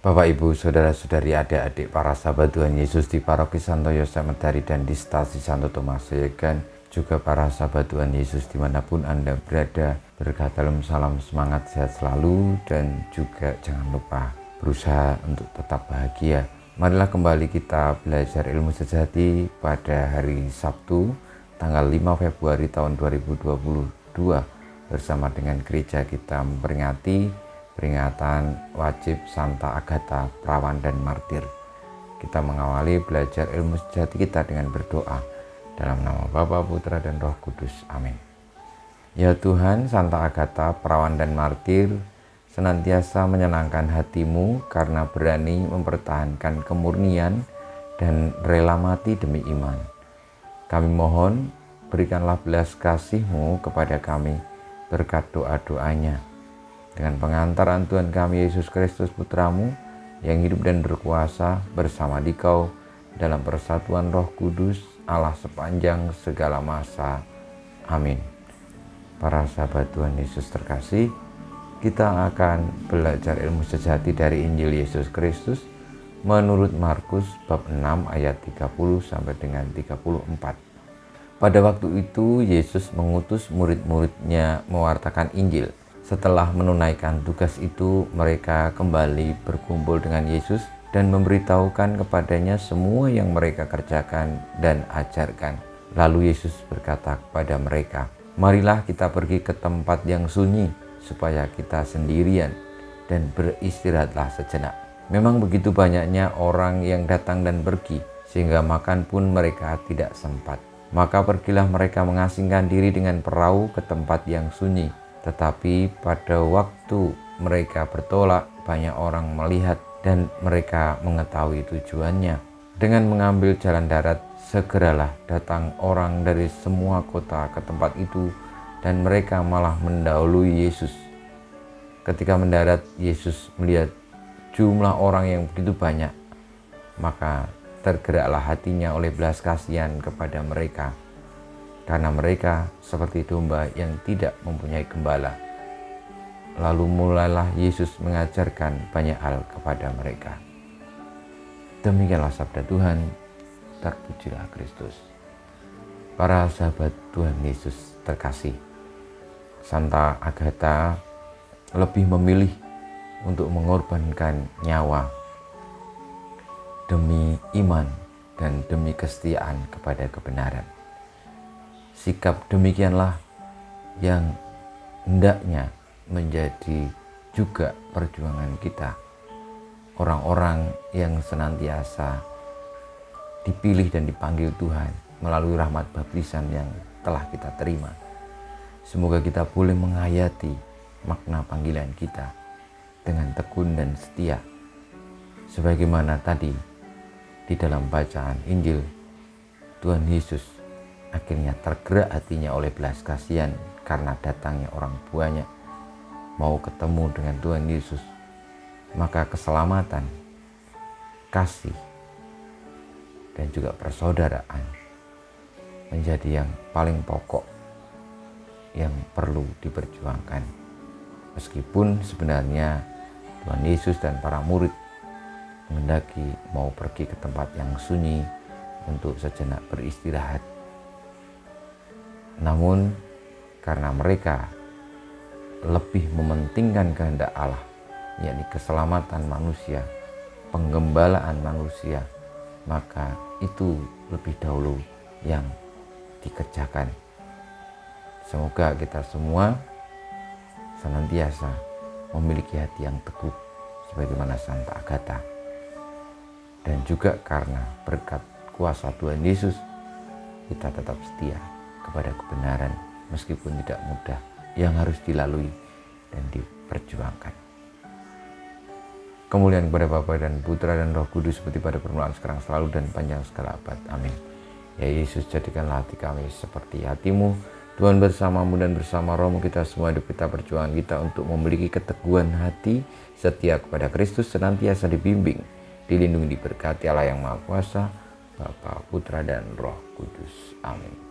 Bapak, Ibu, Saudara-saudari, adik-adik, para sahabat Tuhan Yesus di Paroki Santo Yosef Medari dan di Stasi Santo Tomas Yegan, juga para sahabat Tuhan Yesus dimanapun Anda berada, berkat dalam salam semangat sehat selalu, dan juga jangan lupa berusaha untuk tetap bahagia. Marilah kembali kita belajar ilmu sejati pada hari Sabtu, tanggal 5 Februari tahun 2022 bersama dengan gereja kita memperingati peringatan wajib Santa Agatha, perawan dan martir. Kita mengawali belajar ilmu sejati kita dengan berdoa dalam nama Bapa, Putra, dan Roh Kudus. Amin. Ya Tuhan, Santa Agatha, perawan dan martir, senantiasa menyenangkan hatimu karena berani mempertahankan kemurnian dan rela mati demi iman. Kami mohon, berikanlah belas kasih-Mu kepada kami berkat doa-doanya. Dengan pengantaran Tuhan kami Yesus Kristus Putra-Mu yang hidup dan berkuasa bersama Dikau dalam persatuan Roh Kudus Allah sepanjang segala masa. Amin. Para sahabat Tuhan Yesus terkasih, kita akan belajar ilmu sejati dari Injil Yesus Kristus menurut Markus bab 6 ayat 30 sampai dengan 34. Pada waktu itu Yesus mengutus murid-muridnya mewartakan Injil. Setelah menunaikan tugas itu, mereka kembali berkumpul dengan Yesus dan memberitahukan kepadanya semua yang mereka kerjakan dan ajarkan. Lalu Yesus berkata kepada mereka, "Marilah kita pergi ke tempat yang sunyi, supaya kita sendirian dan beristirahatlah sejenak." Memang begitu banyaknya orang yang datang dan pergi, sehingga makan pun mereka tidak sempat. Maka pergilah mereka mengasingkan diri dengan perahu ke tempat yang sunyi. Tetapi pada waktu mereka bertolak, banyak orang melihat dan mereka mengetahui tujuannya. Dengan mengambil jalan darat, segeralah datang orang dari semua kota ke tempat itu dan mereka malah mendahului Yesus. Ketika mendarat, Yesus melihat jumlah orang yang begitu banyak, maka tergeraklah hatinya oleh belas kasihan kepada mereka. Karena mereka seperti domba yang tidak mempunyai gembala. Lalu mulailah Yesus mengajarkan banyak hal kepada mereka. Demikianlah sabda Tuhan, terpujilah Kristus. Para sahabat Tuhan Yesus terkasih, Santa Agatha lebih memilih untuk mengorbankan nyawa demi iman dan demi kesetiaan kepada kebenaran. Sikap demikianlah yang hendaknya menjadi juga perjuangan kita. Orang-orang yang senantiasa dipilih dan dipanggil Tuhan melalui rahmat baptisan yang telah kita terima. Semoga kita boleh menghayati makna panggilan kita dengan tekun dan setia. Sebagaimana tadi di dalam bacaan Injil, Tuhan Yesus akhirnya tergerak hatinya oleh belas kasihan karena datangnya orang banyak mau ketemu dengan Tuhan Yesus. Maka keselamatan, kasih, dan juga persaudaraan menjadi yang paling pokok yang perlu diperjuangkan. Meskipun sebenarnya Tuhan Yesus dan para murid menghendaki mau pergi ke tempat yang sunyi untuk sejenak beristirahat. Namun karena mereka lebih mementingkan kehendak Allah, yakni keselamatan manusia, penggembalaan manusia, maka itu lebih dahulu yang dikerjakan. Semoga kita semua senantiasa memiliki hati yang teguh sebagaimana Santa Agatha. Dan juga karena berkat kuasa Tuhan Yesus, kita tetap setia kepada kebenaran meskipun tidak mudah yang harus dilalui dan diperjuangkan. Kemuliaan kepada Bapa dan Putra dan Roh Kudus seperti pada permulaan, sekarang, selalu, dan panjang segala abad. Amin. Ya Yesus, jadikanlah hati kami seperti hati-Mu. Tuhan bersama-Mu dan bersama Roh-Mu, kita semua hidup kita perjuangan kita untuk memiliki keteguhan hati setia kepada Kristus, senantiasa dibimbing, dilindungi, diberkati Allah yang Maha Kuasa, Bapa, Putra, dan Roh Kudus. Amin.